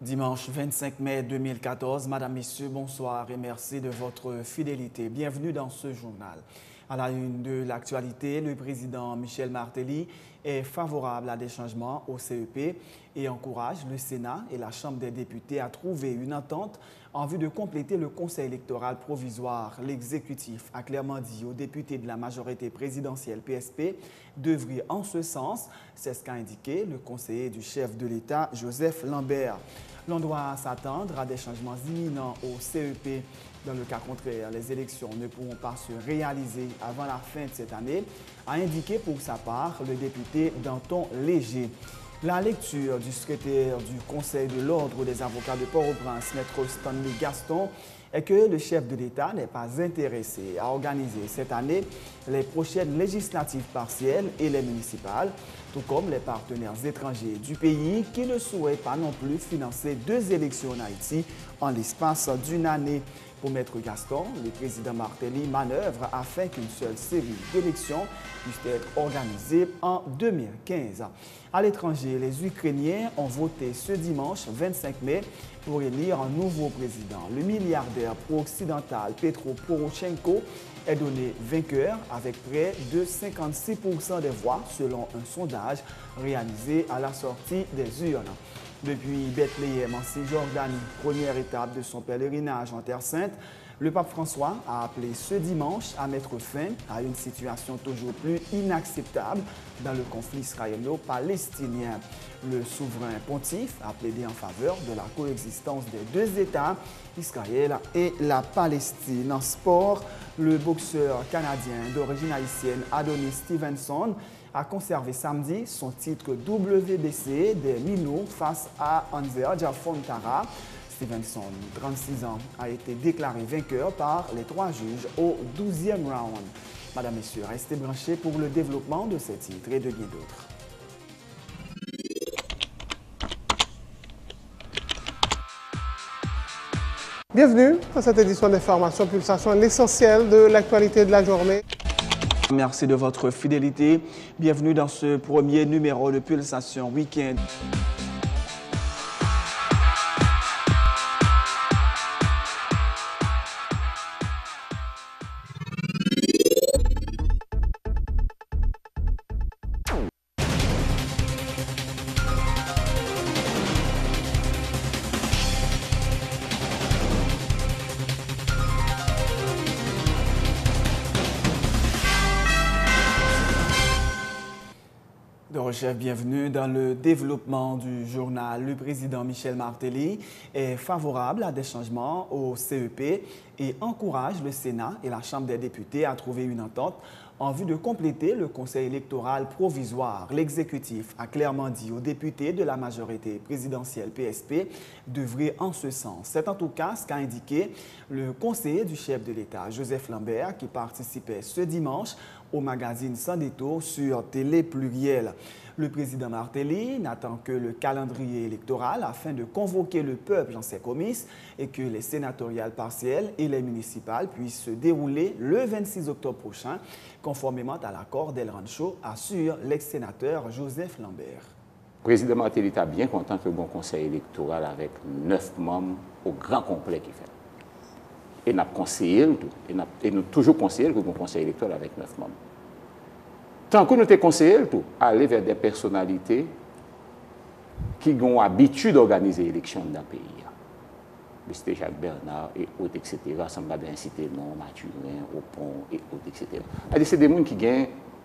Dimanche 25 mai 2014, Madame, Messieurs, bonsoir et merci de votre fidélité. Bienvenue dans ce journal. À la une de l'actualité, le président Michel Martelly est favorable à des changements au CEP et encourage le Sénat et la Chambre des députés à trouver une entente en vue de compléter le Conseil électoral provisoire. L'exécutif a clairement dit aux députés de la majorité présidentielle PSP d'œuvrer en ce sens. C'est ce qu'a indiqué le conseiller du chef de l'État, Joseph Lambert. L'on doit s'attendre à des changements imminents au CEP. Dans le cas contraire, les élections ne pourront pas se réaliser avant la fin de cette année, a indiqué pour sa part le député Danton Léger. La lecture du secrétaire du Conseil de l'Ordre des avocats de Port-au-Prince, Maître Stanley Gaston, est que le chef de l'État n'est pas intéressé à organiser cette année les prochaines législatives partielles et les municipales, tout comme les partenaires étrangers du pays qui ne souhaitent pas non plus financer 2 élections en Haïti en l'espace d'une année. Pour Maître Gaston, le président Martelly manœuvre afin qu'une seule série d'élections puisse être organisée en 2015. À l'étranger, les Ukrainiens ont voté ce dimanche 25 mai pour élire un nouveau président. Le milliardaire pro-occidental Petro Poroshenko est donné vainqueur avec près de 56% des voix selon un sondage réalisé à la sortie des urnes. Depuis Bethléem en Cisjordanie, première étape de son pèlerinage en Terre Sainte, le pape François a appelé ce dimanche à mettre fin à une situation toujours plus inacceptable dans le conflit israélo-palestinien. Le souverain pontife a plaidé en faveur de la coexistence des 2 États, Israël et la Palestine. En sport, le boxeur canadien d'origine haïtienne Adonis Stevenson a conservé samedi son titre WBC des mi-lourds face à Anzer Jafontara. Stevenson, 36 ans, a été déclaré vainqueur par les 3 juges au 12e round. Madame, Messieurs, restez branchés pour le développement de ces titres et de bien d'autres. Bienvenue dans cette édition d'Information Pulsation, l'essentiel de l'actualité de la journée. Merci de votre fidélité. Bienvenue dans ce premier numéro de Pulsation Week-end. Chef, bienvenue dans le développement du journal. Le président Michel Martelly est favorable à des changements au CEP et encourage le Sénat et la Chambre des députés à trouver une entente en vue de compléter le Conseil électoral provisoire. L'exécutif a clairement dit aux députés de la majorité présidentielle PSP d'œuvrer en ce sens. C'est en tout cas ce qu'a indiqué le conseiller du chef de l'État, Joseph Lambert, qui participait ce dimanche au magazine Sans détour sur Télé Pluriel. Le président Martelly n'attend que le calendrier électoral afin de convoquer le peuple dans ses comices et que les sénatoriales partielles et les municipales puissent se dérouler le 26 octobre prochain, conformément à l'accord d'El Rancho, assure l'ex-sénateur Joseph Lambert. Le président Martelly est bien content que le bon conseil électoral avec 9 membres au grand complet qu'il fait. Et nous avons conseillé, et nous toujours conseillé que le bon conseil électoral avec 9 membres. Tant que nous avons conseillé aller vers des personnalités qui ont l'habitude d'organiser l'élection dans le pays. C'était Jacques Bernard et autres, etc. Ça ne va pas inciter non, Mathurin, Opon et autres, etc. C'est des gens qui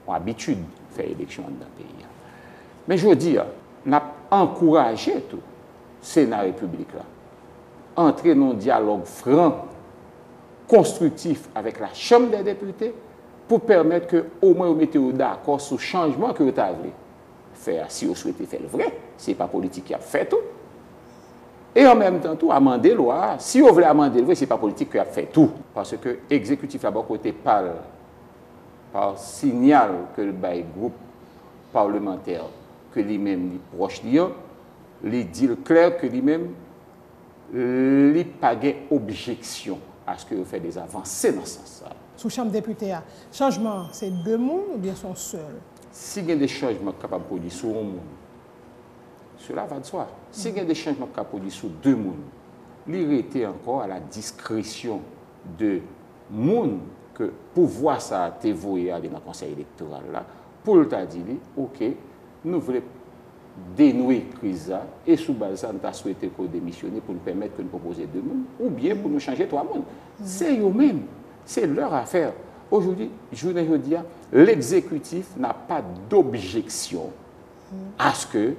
ont l'habitude de faire l'élection dans le pays. Mais je veux dire, nous avons encouragé tout le Sénat République à entrer dans un dialogue franc, constructif avec la Chambre des députés pour permettre que au moins vous mettez d'accord sur le changement que vous avez faire si vous souhaitez faire le vrai, ce n'est pas politique qui a fait tout. Et en même temps, tout, amender la loi, si vous voulez amender la loi, ce n'est pas politique qui a fait tout. Parce que l'exécutif, là-bas, côté parle, par signal que le groupe parlementaire, que lui-même est proche de lui, dit clair que lui-même, il n'a pas d'objection à ce que vous faites des avancées dans ce sens. Sous Chambre des députés, changement, c'est 2 mondes ou bien sont seuls? Si il y a des changements capables de produire sur un monde, cela va de soi. Si il y a des changements qui sont produits sur deux mondes, il était encore à la discrétion de monde que pouvoir ça a été voué dans le conseil électoral là, pour le dire, ok, nous voulons dénouer la crise et sous base ça, nous avons souhaité qu'on démissionne pour nous permettre de nous proposer deux mondes, ou bien pour nous changer trois mondes. C'est eux-mêmes, c'est leur affaire. Aujourd'hui, je veux dire, l'exécutif n'a pas d'objection à ce que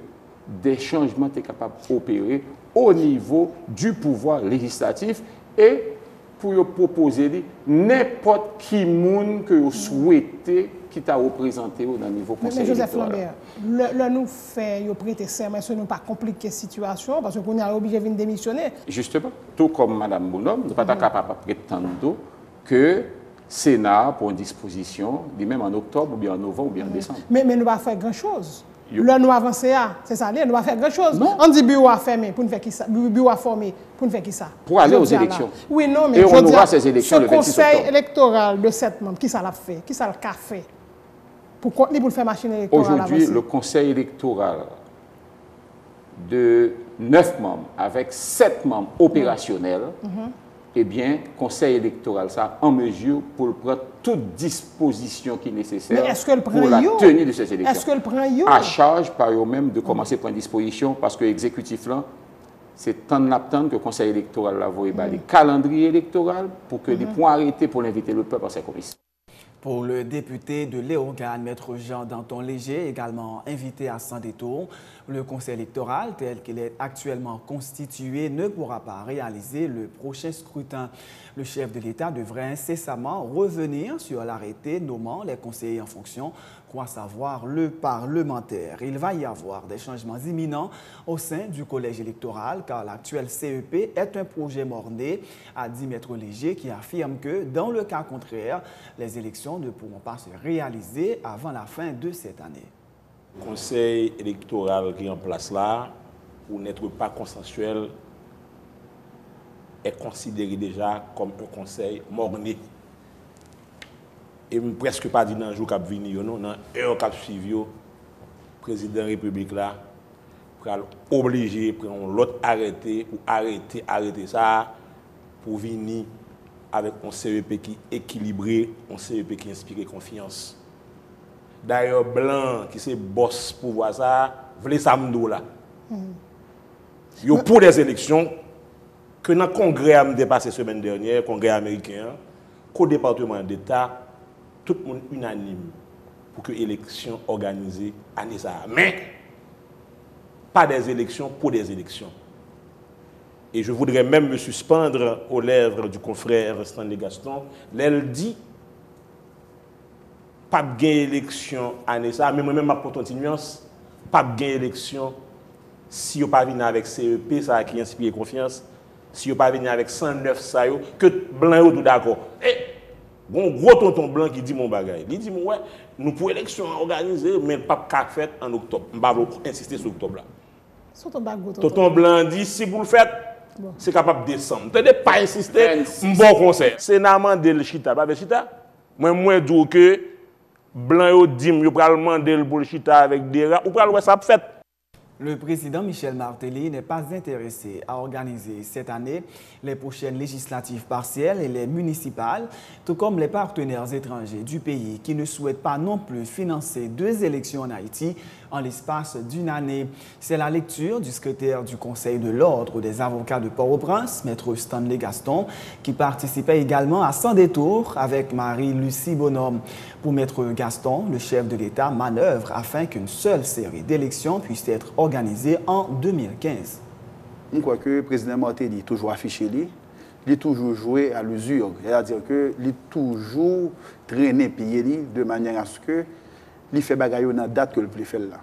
des changements soient capables d'opérer au niveau du pouvoir législatif et pour proposer n'importe qui monde que vous souhaitez qui t'a représenté au niveau conseil Joseph électoral. Lambert, le nous fait prêter serment, mais ce n'est pas compliqué la situation parce qu'on est obligé de démissionner. Justement, tout comme Mme Bonhomme, nous ne sommes pas capables de prétendre que le Sénat pour une disposition, même en octobre, ou bien en novembre, ou bien en décembre. Mais nous ne va pas faire grand-chose. Le nous avancer, c'est ça, nous ne va faire grand-chose. On dit bureau à fermer pour nous faire qui ça, bureau à former pour nous faire qui ça. Pour aller aux élections. Oui, non, mais et on aura ces élections le 26 octobre. Ce conseil électoral de 7 membres, qui ça l'a fait? Qui ça l'a fait? Pour continuer pour faire machine électorale. Aujourd'hui, le conseil électoral de 9 membres avec 7 membres opérationnels, eh bien, le conseil électoral ça en mesure pour prendre toute disposition qui est nécessaire pour la tenue de ces élections. Est-ce que le prend à charge par eux-mêmes de commencer à prendre disposition parce que l'exécutif là, c'est tant d'attendre que le conseil électoral là va les calendriers électoraux pour que les points arrêtés pour l'inviter le peuple à sa commission. Pour le député de Léogane, Maître Jean Danton Léger, également invité à Sans Détour, le conseil électoral, tel qu'il est actuellement constitué, ne pourra pas réaliser le prochain scrutin. Le chef de l'État devrait incessamment revenir sur l'arrêté nommant les conseillers en fonction, à savoir le parlementaire. Il va y avoir des changements imminents au sein du collège électoral, car l'actuel CEP est un projet mort-né, a dit Maître Léger, qui affirme que, dans le cas contraire, les élections ne pourront pas se réaliser avant la fin de cette année. Le conseil électoral qui est en place là, pour n'être pas consensuel, est considéré déjà comme un conseil mort-né. Et presque pas dit dans le jour qui vient, dans l'heure qui suivi, le président de la République là, pour obliger prendre l'autre arrêté ou arrêter ça pour venir avec un CEP qui est équilibré, un CEP qui inspire confiance. D'ailleurs, Blanc, qui c'est boss pour voir ça, voulait ça là. Pour des élections que dans le congrès a dépassé la semaine dernière, le congrès américain, qu'au département d'État, tout le monde unanime pour que l'élection organisée année ça. Mais pas des élections pour des élections. Et je voudrais même me suspendre aux lèvres du confrère Stanley Gaston. L'elle dit pas de gain élection année ça, mais moi-même ma continuance, pas de gain élection si on pas venir avec CEP ça qui inspire confiance, si on pas venir avec 109 ça que blanc tout d'accord. Bon gros tonton blanc qui dit mon bagage. Il dit ouais, nous pour élection organisée mais pas fait en octobre. On va insister sur octobre là. Tonton blanc dit si vous le faites c'est capable de descendre. Vous n'avez pas insister, bon conseil. C'est Namandel Chita, pas Chita. Moi dis que blanc yo dim yo pral mandel pour Chita avec des rats ou pral ça fait. Le président Michel Martelly n'est pas intéressé à organiser cette année les prochaines législatives partielles et les municipales, tout comme les partenaires étrangers du pays qui ne souhaitent pas non plus financer 2 élections en Haïti en l'espace d'une année. C'est la lecture du secrétaire du Conseil de l'Ordre des avocats de Port-au-Prince, Maître Stanley Gaston, qui participait également à Sans Détour avec Marie-Lucie Bonhomme. Pour Maître Gaston, le chef de l'État manœuvre afin qu'une seule série d'élections puisse être organisée en 2015. Je crois que le président Martelly est toujours affiché, il est toujours joué à l'usure, c'est-à-dire qu'il est toujours traîné pied de manière à ce que il fait bagaille dans la date que le plus fait là.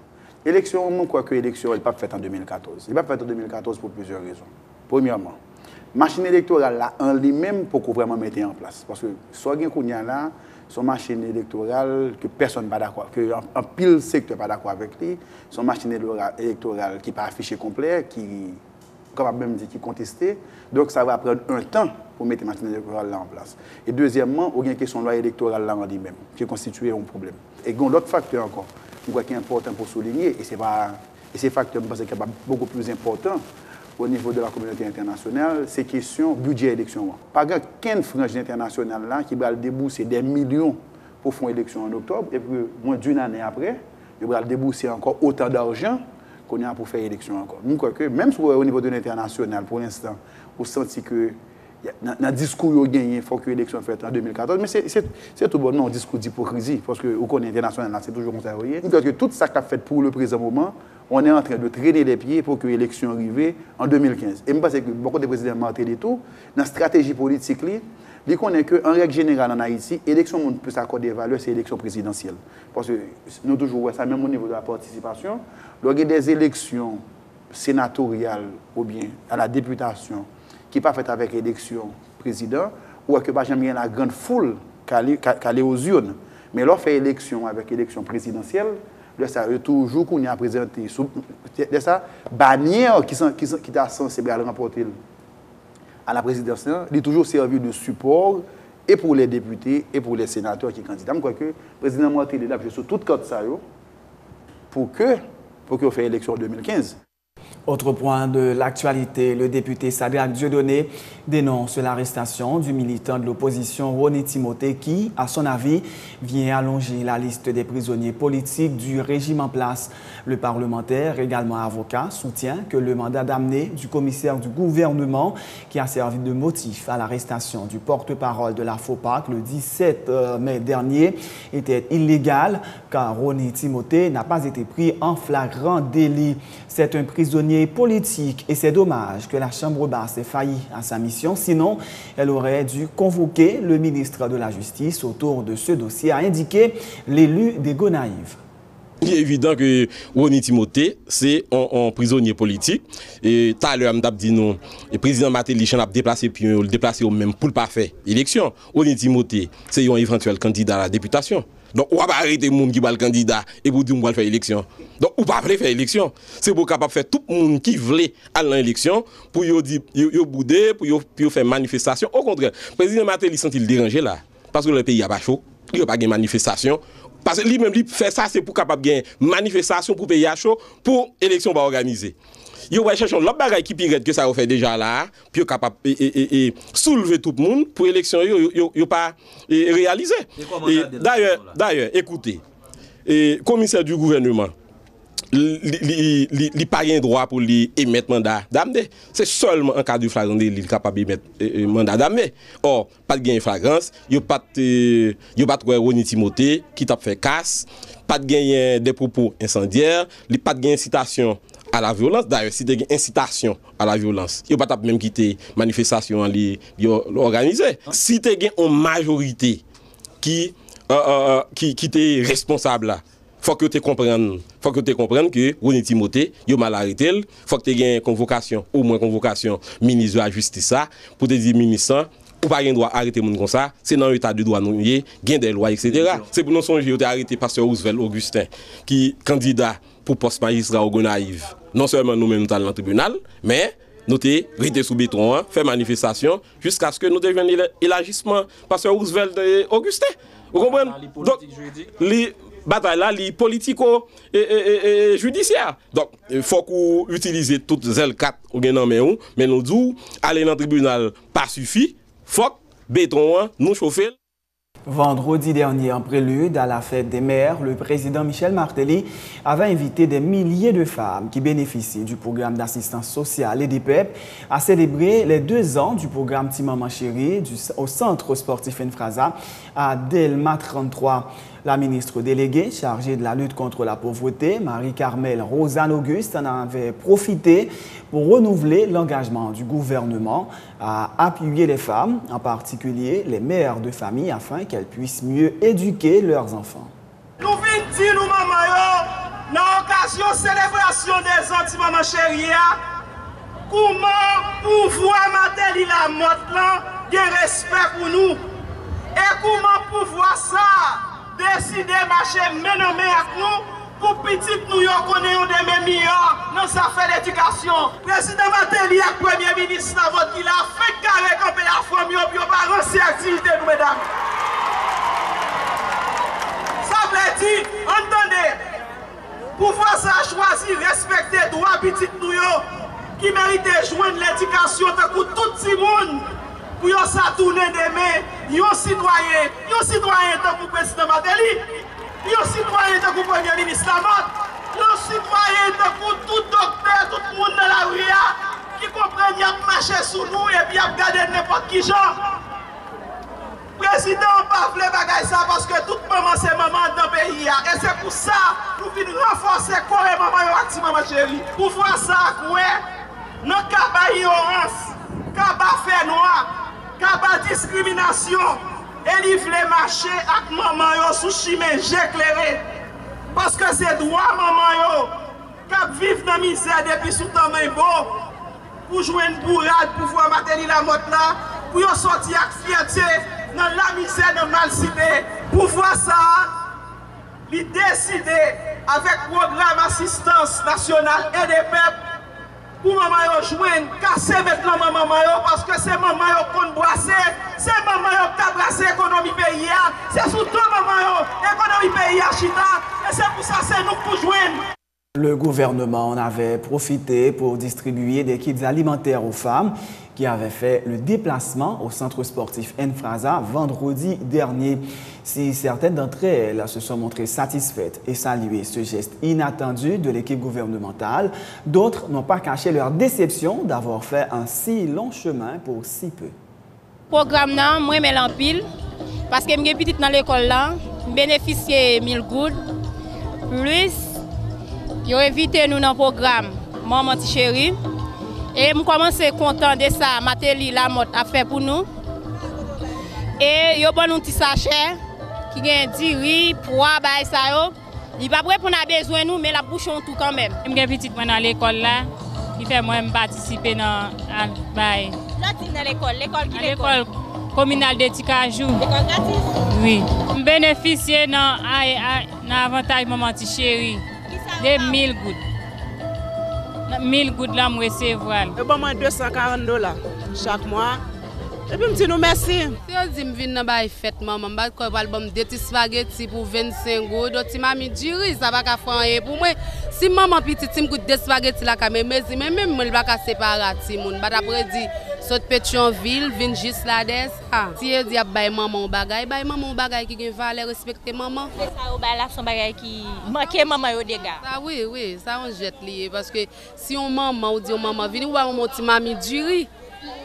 L'élection, je crois que l'élection n'est pas faite en 2014. Elle n'est pas faite en 2014 pour plusieurs raisons. Premièrement, la machine électorale là, en lui-même, pour qu'on vraiment mettre en place. Parce que soit il y a là, son machine électorale que personne n'est pas d'accord, que en pile secteur n'est pas d'accord avec lui, son machine électorale qui n'est pas affichée complet, qui capable même dire qui contesté. Donc ça va prendre un temps pour mettre la machine électorale là en place. Et deuxièmement, il y a une question de loi électorale là en lui-même, qui constitue un problème. Et il y a d'autres facteurs encore, qui est important pour souligner, et ce n'est pas et ces facteurs, je pense, qui sont beaucoup plus importants au niveau de la communauté internationale, c'est question budget élection. Par exemple, 15 franges internationales là qui va débourser des millions pour faire une élection en octobre, et puis moins d'une année après, ils vont débourser encore autant d'argent qu'on a pour faire l'élection encore. Nous crois que même au niveau de l'international, pour l'instant, on sent que dans le discours qu'il y a gagné, il faut que l'élection soit faite en 2014. Mais c'est tout bon, non, discours d'hypocrisie, parce que au côté international, c'est toujours comme ça. Nous crois que tout ça qu'a fait pour le présent moment, on est en train de traîner les pieds pour que l'élection arrive en 2015. Et je pense que beaucoup de présidents Martelly, dans la stratégie politique, il connaît qu'en règle générale en Haïti, l'élection où on peut s'accorder des valeurs, c'est l'élection présidentielle. Parce que nous toujours ça, même au niveau de la participation, il y a des élections sénatoriales ou bien à la députation qui n'est pas faite avec l'élection président, ou que pas jamais la grande foule qui allait aux urnes. Mais lorsqu'on fait élection avec élection présidentielle, ça toujours qu'on a présenté de ça bannière qui est censée remporter à la présidentielle, il est toujours servi de support et pour les députés et pour les sénateurs qui sont candidats. Je crois que le président Martelly est là sur toute carte ça pour qu'on fasse l'élection en 2015. Autre point de l'actualité, le député Sadraque Dieudonné dénonce l'arrestation du militant de l'opposition Rony Timothée qui, à son avis, vient allonger la liste des prisonniers politiques du régime en place. Le parlementaire, également avocat, soutient que le mandat d'amener du commissaire du gouvernement qui a servi de motif à l'arrestation du porte-parole de la FOPAC le 17 mai dernier était illégal car Rony Timothée n'a pas été pris en flagrant délit. C'est un prisonnier politique et c'est dommage que la Chambre basse ait failli à sa mission. Sinon, elle aurait dû convoquer le ministre de la Justice autour de ce dossier, a indiqué l'élu des Gonaïves. Il est évident que Rony Timothée, c'est un prisonnier politique. Et tout à l'heure, je dit non, le président Martelly a déplacé au même pour ne pas faire l'élection. Rony Timothée, c'est un éventuel candidat à la députation. Donc, on va pas arrêter les gens qui sont candidats et pour dire qu'on va faire l'élection. Donc, on va pas faire l'élection. C'est pour capable faire tout le monde qui veut aller à l'élection pour bouder, pour faire manifestation. Au contraire, le président Martelly sent-il dérangé là. Parce que le pays n'a pas chaud, il n'y a pas de manifestation. Parce que lui-même, il fait ça, c'est pour capable de manifestation pour pays à chaud, pour l'élection organiser. Il va chercher l'autre bagaille qui pire que ça a fait déjà là, puis capable et soulever tout le monde pour l'élection yo pas réaliser. D'ailleurs, écoutez, commissaire du gouvernement il pas un droit pour lui émettre mandat d'amener. C'est seulement en cas de flagrant délit qu'il est capable d'émettre mandat d'amener. Or, pas de gain flagrance, il pas de Rony Timothée qui t'a fait casse, pas de gain des propos incendiaires, il pas de gain incitation à la violence. D'ailleurs, si tu as une incitation à la violence, il ne pas même quitter manifestation organisée. Si tu as une majorité qui est responsable là, faut que tu comprennes que Rony Timothée est mal arrêté. Faut que tu aies une convocation, au moins convocation ministre de la Justice ça, pour te dire ministre ou pas droit arrêter moun comme ça, c'est dans l'état de droit nous gain des lois etc. C'est pour nous songer de arrêter pasteur Roosevelt Augustin qui candidat pour poste magistrat au Gonaïve. Non seulement nous-mêmes nous dans le tribunal, mais nous sommes restés sous béton, fait manifestation jusqu'à ce que nous devenions l'élargissement pasteur Roosevelt Augustin. Vous comprenez? Donc les bataille là, les politico-judiciaires. Donc, il faut qu'on utilise toutes les L4 ou bien non mais nous disons aller dans le tribunal pas suffit. Faut que béton nous chauffer. Vendredi dernier, en prélude à la fête des mères, le président Michel Martelly avait invité des milliers de femmes qui bénéficient du programme d'assistance sociale et d'IPEP à célébrer les 2 ans du programme Timaman Chéri au centre sportif Enfrasa à Delma 33. La ministre déléguée chargée de la lutte contre la pauvreté, Marie-Carmel Rosanne Auguste, en avait profité pour renouveler l'engagement du gouvernement à appuyer les femmes, en particulier les mères de famille, afin qu'elles puissent mieux éduquer leurs enfants. Nous venons dire, nous, maman, dans l'occasion de célébration des ans Timaman Chéri, comment pouvoir Martelly la motte là, de respect pour nous, et comment pouvoir ça décider de marcher main en main avec nous pour petit nous connaissons des mêmes meilleurs dans sa affaire d'éducation. Président Martelly et Premier ministre vote qu'il a fait carré camper la famille pour pas lancer activité nous mesdames. Ça veut dire, entendez, pouvoir ça choisir respecter petit nous qui méritent joindre l'éducation de tout le monde pour ça tourner demain, un citoyen tant que président Martelly, un citoyen tant que premier ministre Lamotte, un citoyen tant que tout docteur, tout le monde dans la rue qui comprend qu'il y a marché sous nous et puis il y a regardé n'importe qui genre. Président, on pas voulu bagaille ça parce que toute maman c'est maman dans le pays. Et c'est pour ça que nous venons renforcer le corps et maman et maman chérie. Pour voir ça, dans le cas d'ignorance, cas fait noir, cas discrimination, et il voulait marcher avec maman sous chimé éclairé. Parce que c'est droit maman qui vivent dans la misère depuis sous temps beau pour jouer une bourrade pour voir Martelly Lamotte là, pour sortir avec fierté dans la misère de mal-cité. Pour voir ça, il décide avec le programme assistance nationale et des peuples pour maman joindre, casser maintenant maman parce que c'est maman qu'on brasse, c'est maman qui a brassé l'économie pays, c'est surtout maman l'économie pays chita, et c'est pour ça que c'est nous pour joindre. Le gouvernement en avait profité pour distribuer des kits alimentaires aux femmes qui avaient fait le déplacement au centre sportif Enfrasa vendredi dernier. Si certaines d'entre elles se sont montrées satisfaites et salué ce geste inattendu de l'équipe gouvernementale, d'autres n'ont pas caché leur déception d'avoir fait un si long chemin pour si peu. Le programme, moi, je mets en pile parce que je suis petite dans l'école, je bénéficie de 1000 gouttes. Plus, ils ont invité nous dans le programme Maman Chérie. Et je commence à content de ça, Martelly Lamotte a fait pour nous. Et ils ont un petit sachet qui a 10 riz, pois, ça. Il va pas pour nous besoin nous, mais la bouche on tout quand même. Je suis petite dans l'école là, qui fait moi participer dans l'école qui l'école communale de Tikajou. L'école gratis? Oui. Je bénéficie dans l'avantage Maman Chérie de 1000 gouttes. 1000 gouttes là, je recevoir. Je vais $240 chaque mois. Et puis, je dis nous merci. Si on dit que je viens dans fête, maman, je vais avoir des petits spaghettis pour 25 gouttes. Si maman dit ça va pas faire pour moi. Si maman petite, je coûte des spaghettis là, mais même je ne vais pas séparer. Après, dit, saute Pétionville, vient juste là des. Si je dis à maman un bagage qui a valeur, respecter maman. C'est ça, son bagage qui manque maman au dégât. Oui, ça on jette lié. Parce que si on maman, on dit maman, viens voir mon petit mamie du riz.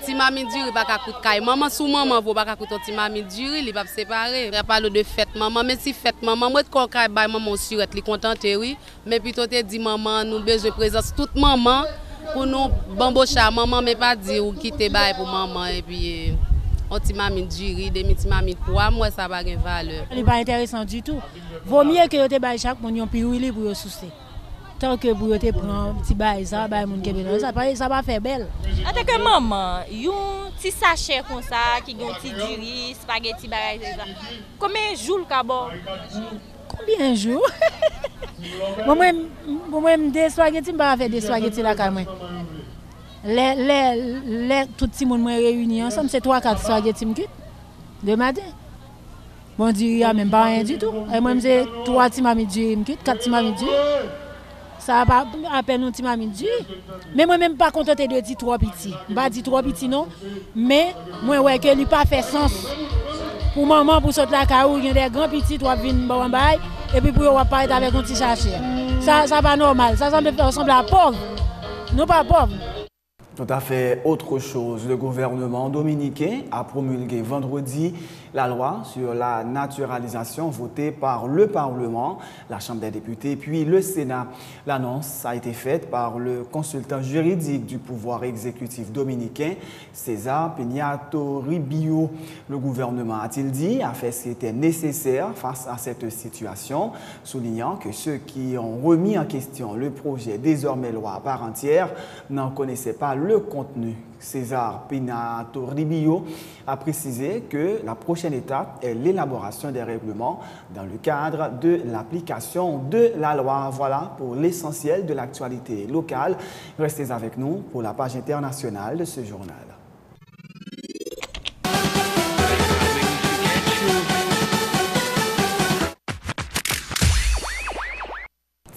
Si mamie dure, il va pas coûter maman sous maman, il va pas coûter si mamie dure, il va séparer. Il parle de fête maman, mais si fête maman, moi quand caille maman surette, il contente oui, mais plutôt te dit maman, nous besoin de présence toute maman pour nous bambocher maman, mais pas dire ou quitter bail pour maman et puis on ti mamie dure, des petits mamie pour moi ça pas de valeur. Il pas intéressant du tout. Vaut mieux que te bail chaque monde yon pirouille pour yo soucier. Tant que vous te prendre un petit bail ça bail moun kebe ça va faire belle. En tant que maman, yon petit sachet comme ça qui gon petit riz, spaghetti bagay ça. Combien jours ka bon? Combien de jours? Moi des spaghetti pas faire des spaghetti là quand même. Les tout petit monde réunis ensemble c'est 3-4 spaghetti m'kit de matin. Bon dire même pas rien du tout. Et moi c'est 3 petits mami du m'kit, 4 petits mami du. Ça va appelle nous petit mamie du. Mais moi même pas contenté de dire 3 petits. Pas dire 3 petits non, mais moi ouais que lui pas fait sens. Pour maman pour sortir la caou, il y a des grands petits toi viennent bon bail et puis pour on parler avec un petit sachet. Ça pas normal, ça ressemble à pauvre. Non pas pauvre. Tout à fait autre chose. Le gouvernement dominicain a promulgué vendredi la loi sur la naturalisation votée par le Parlement, la Chambre des députés, puis le Sénat. L'annonce a été faite par le consultant juridique du pouvoir exécutif dominicain, César Peña-Toribio. Le gouvernement, a-t-il dit, a fait ce qui était nécessaire face à cette situation, soulignant que ceux qui ont remis en question le projet désormais loi à part entière n'en connaissaient pas le contenu. César Peña-Toribio a précisé que la prochaine étape est l'élaboration des règlements dans le cadre de l'application de la loi. Voilà pour l'essentiel de l'actualité locale. Restez avec nous pour la page internationale de ce journal.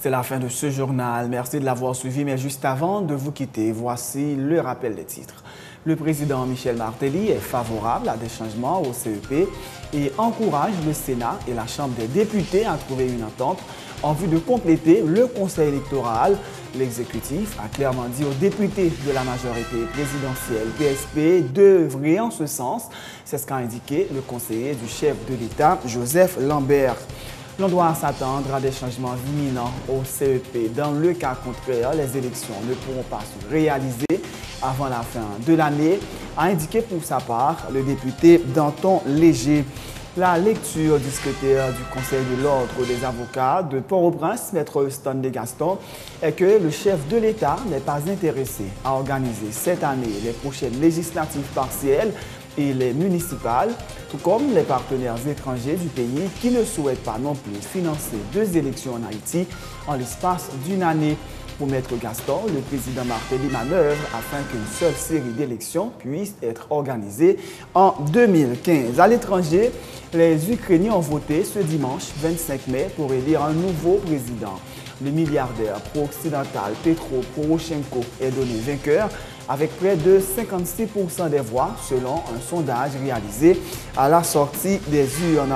C'est la fin de ce journal. Merci de l'avoir suivi. Mais juste avant de vous quitter, voici le rappel des titres. Le président Michel Martelly est favorable à des changements au CEP et encourage le Sénat et la Chambre des députés à trouver une entente en vue de compléter le conseil électoral. L'exécutif a clairement dit aux députés de la majorité présidentielle PSP d'œuvrer en ce sens. C'est ce qu'a indiqué le conseiller du chef de l'État, Joseph Lambert. L'on doit s'attendre à des changements imminents au CEP. Dans le cas contraire, les élections ne pourront pas se réaliser avant la fin de l'année, a indiqué pour sa part le député Danton Léger. La lecture du secrétaire du Conseil de l'Ordre des avocats de Port-au-Prince, Maître Stanley Gaston, est que le chef de l'État n'est pas intéressé à organiser cette année les prochaines législatives partielles et les municipales, tout comme les partenaires étrangers du pays qui ne souhaitent pas non plus financer 2 élections en Haïti en l'espace d'une année. Pour Maître Gaston, le président Martelly manœuvre afin qu'une seule série d'élections puisse être organisée en 2015. À l'étranger, les Ukrainiens ont voté ce dimanche 25 mai pour élire un nouveau président. Le milliardaire pro-occidental Petro Poroshenko est donné vainqueur avec près de 56% des voix selon un sondage réalisé à la sortie des urnes.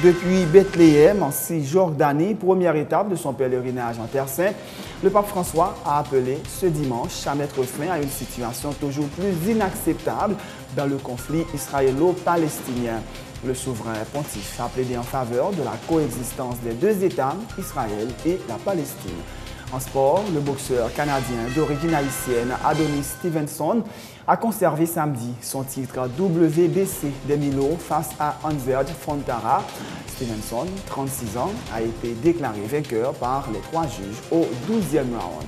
Depuis Bethléem, en Cisjordanie, première étape de son pèlerinage en Terre Sainte, le pape François a appelé ce dimanche à mettre fin à une situation toujours plus inacceptable dans le conflit israélo-palestinien. Le souverain pontife a plaidé en faveur de la coexistence des 2 États, Israël et la Palestine. En sport, le boxeur canadien d'origine haïtienne Adonis Stevenson a conservé samedi son titre WBC des Milo face à Anzerd Fontara. Stevenson, 36 ans, a été déclaré vainqueur par les 3 juges au 12e round.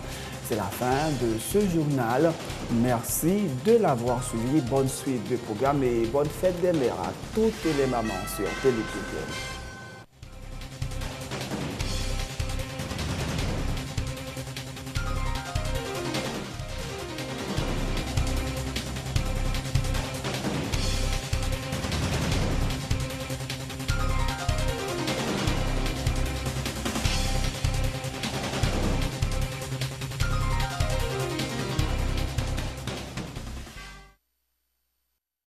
C'est la fin de ce journal. Merci de l'avoir suivi. Bonne suite de programme et bonne fête des mères à toutes les mamans sur Télé Pluriel.